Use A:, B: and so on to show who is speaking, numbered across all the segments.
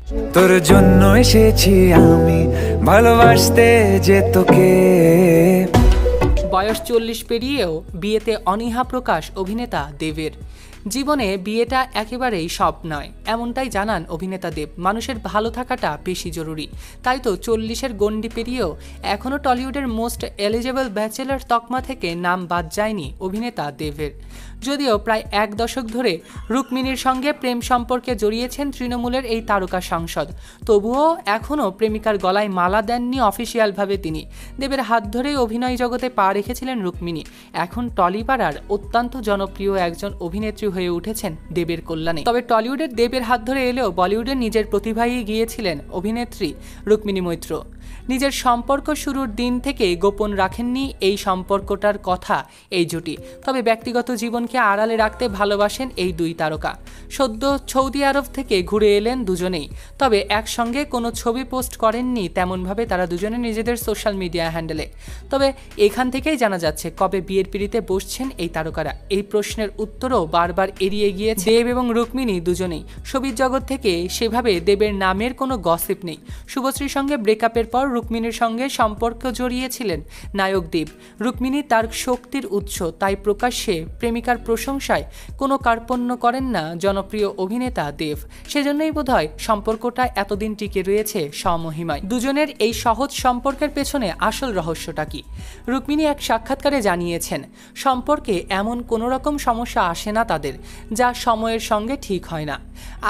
A: তোর জন্য এসেছি আমি ভালোবাসতে যে তোকে।
B: বয়স 40 পেরিয়েও বিয়েতে অনীহা প্রকাশ অভিনেতা দেবের। জীবনে বিয়েটা একেবারেই সব নয়, এমনটাই জানান অভিনেতা দেব। মানুষের ভালো থাকাটা বেশি জরুরি, তাই তো 40-এর গণ্ডি পেরিয়েও এখনও টলিউডের মোস্ট এলিজেবল ব্যাচেলর তকমা থেকে নাম বাদ যায়নি অভিনেতা দেবের। যদিও প্রায় এক দশক ধরে রুক্মিণীর সঙ্গে প্রেম সম্পর্কে জড়িয়েছেন তৃণমূলের এই তারকা সাংসদ, তবুও এখনও প্রেমিকার গলায় মালা দেননি অফিসিয়ালভাবে তিনি। দেবের হাত ধরেই অভিনয় জগতে পা রেখেছিলেন রুক্মিণী। এখন টলিপাড়ার অত্যন্ত জনপ্রিয় একজন অভিনেত্রী হয়ে উঠেছেন দেবের কল্যাণে। তবে টলিউডের দেবের হাত ধরে এলেও বলিউডের নিজের প্রতিভাই গিয়েছিলেন অভিনেত্রী রুক্মিণী মৈত্র। নিজের সম্পর্ক শুরুর দিন থেকে গোপন রাখেননি এই সম্পর্কটার কথা এই জুটি। তবে ব্যক্তিগত জীবনকে আড়ালে রাখতে ভালোবাসেন এই দুই তারকা। সদ্য সৌদি আরব থেকে ঘুরে এলেন দুজনেই, তবে একসঙ্গে কোনো ছবি পোস্ট করেননি তেমনভাবে তারা দুজনে নিজেদের সোশ্যাল মিডিয়া হ্যান্ডেলে। তবে এখান থেকেই জানা যাচ্ছে কবে বিয়ের পিঁড়িতে বসছেন এই তারকারা। এই প্রশ্নের উত্তরও বারবার এড়িয়ে গিয়েছে দেব এবং রুক্মিণী দুজনেই। শোবিজ জগৎ থেকে সেভাবে দেবের নামের কোনো গসিপ নেই। শুভশ্রীর সঙ্গে ব্রেকআপের পর রুক্মিণীর সঙ্গে সম্পর্ক জড়িয়েছিলেন নায়ক দেব। রুক্মিণী তার শক্তির উৎস, তাই প্রকাশ্যে প্রেমিকার প্রশংসায় কোনো কার্পণ্য করেন না জনপ্রিয় অভিনেতা দেব। সেজন্যই বোধহয় সম্পর্কটা এতদিন টিকে রয়েছে স্বমহিমায়। দুজনের এই সহজ সম্পর্কের পেছনে আসল রহস্যটা কি? রুক্মিণী এক সাক্ষাৎকারে জানিয়েছেন, সম্পর্কে এমন কোনো রকম সমস্যা আসে না তাদের, যা সময়ের সঙ্গে ঠিক হয় না,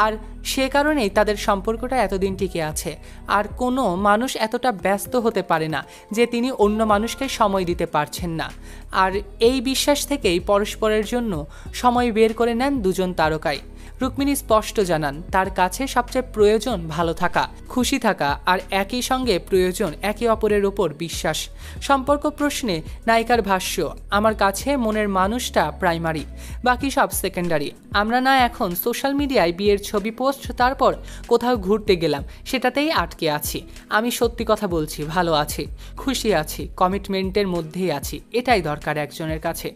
B: আর সে কারণেই তাদের সম্পর্কটা এতদিন টিকে আছে। আর কোনো মানুষ এতটা ব্যস্ত হতে পারে না যে তিনি অন্য মানুষকে সময় দিতে পারছেন না। আর এই বিশ্বাস থেকেই পরস্পরের জন্য সময় বের করে নেন দুজন তারকাই। রুক্মিণী স্পষ্ট জানান, তার কাছে সবচেয়ে প্রয়োজন ভালো থাকা, খুশি থাকা, আর একই সঙ্গে প্রয়োজন একে অপরের ওপর বিশ্বাস। সম্পর্ক প্রশ্নে নায়িকার ভাষ্য, আমার কাছে মনের মানুষটা প্রাইমারি, বাকি সব সেকেন্ডারি। আমরা না এখন সোশ্যাল মিডিয়ায় বিয়ের ছবি পোস্ট, তারপর কোথাও ঘুরতে গেলাম, সেটাতেই আটকে আছি। আমি সত্যি কথা বলছি, ভালো আছি, খুশি আছি, কমিটমেন্টের মধ্যেই আছি। এটাই দরকার একজনের কাছে,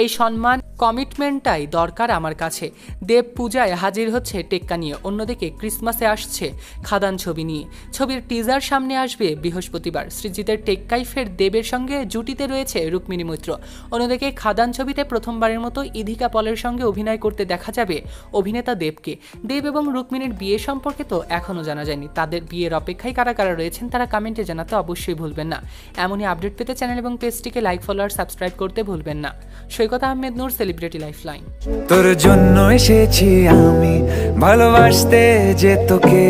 B: এই সম্মান কমিটমেন্টটাই দরকার আমার কাছে। দেব পূজায় হাজির হচ্ছে টেক্কা নিয়ে, অন্যদিকে ক্রিসমাসে আসছে খাদান ছবি নিয়ে। ছবির টিজার সামনে আসবে বৃহস্পতিবার। সৃজিতের টেক্কাই ফের দেবের সঙ্গে জুটিতে রয়েছে রুক্মিণী মৈত্র। অন্যদিকে খাদান ছবিতে প্রথমবারের মতো ইধিকা পলের সঙ্গে অভিনয় করতে দেখা যাবে অভিনেতা দেবকে। দেব এবং রুক্মিণীর বিয়ে সম্পর্কে তো এখনও জানা যায়নি। তাদের বিয়ের অপেক্ষায় কারা কারা রয়েছেন তারা কমেন্টে জানাতে অবশ্যই ভুলবেন না। এমনই আপডেট পেতে চ্যানেল এবং পেজটিকে লাইক, ফলো আর সাবস্ক্রাইব করতে ভুলবেন না। সৈকত আহমেদ নূর, সেলিব্রিটি লাইফলাইন।
A: তোর জন্য এসেছি আমি ভালোবাসতে যে তোকে।